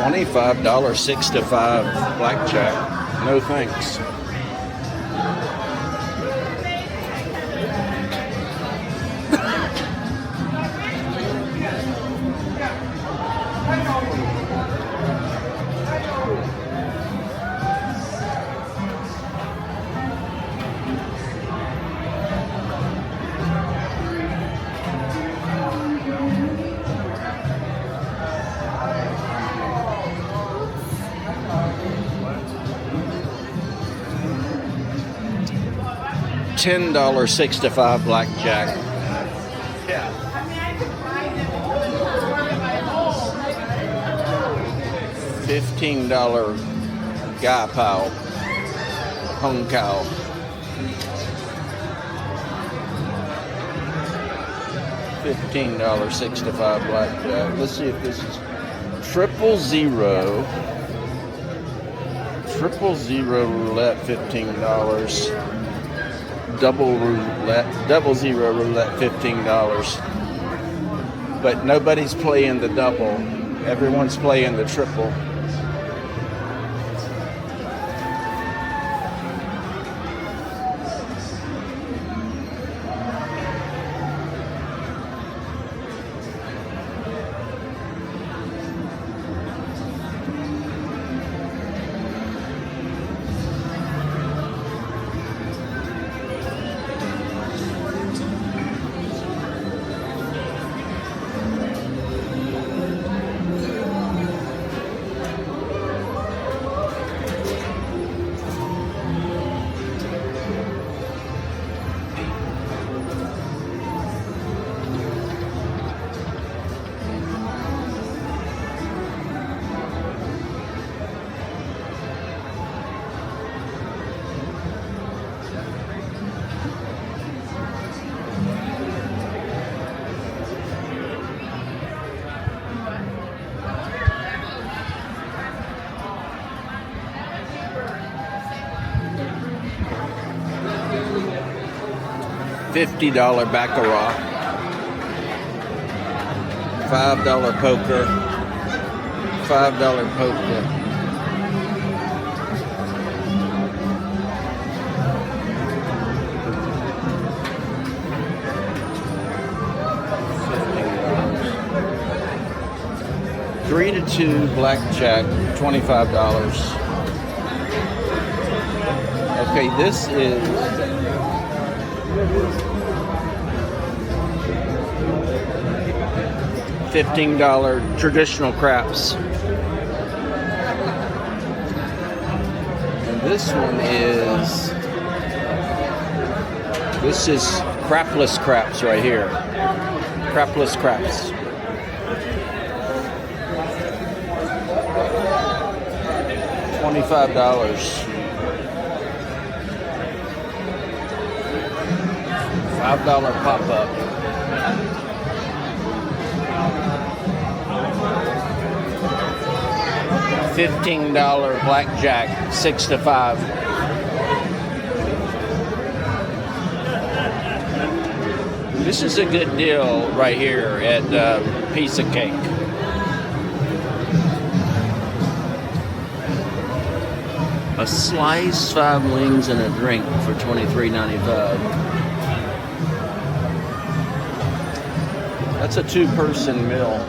$25, 6 to 5 blackjack. No thanks. $10, 6 to 5 blackjack. $15 guy pile, home cow. $15, 6 to 5 blackjack. Let's see if this is triple zero roulette, $15. Double zero roulette, $15. But nobody's playing the double. Everyone's playing the triple. $50 baccarat, $5 poker, $5 poker, $15. 3 to 2 blackjack, $25. Okay, this is $15 traditional craps. And this one is, this is crapless craps right here. Crapless craps. $25. $5 pop-up. $15 blackjack, 6 to 5. This is a good deal right here at PizzaCake. A slice, 5 wings, and a drink for $23.95. That's a 2-person meal.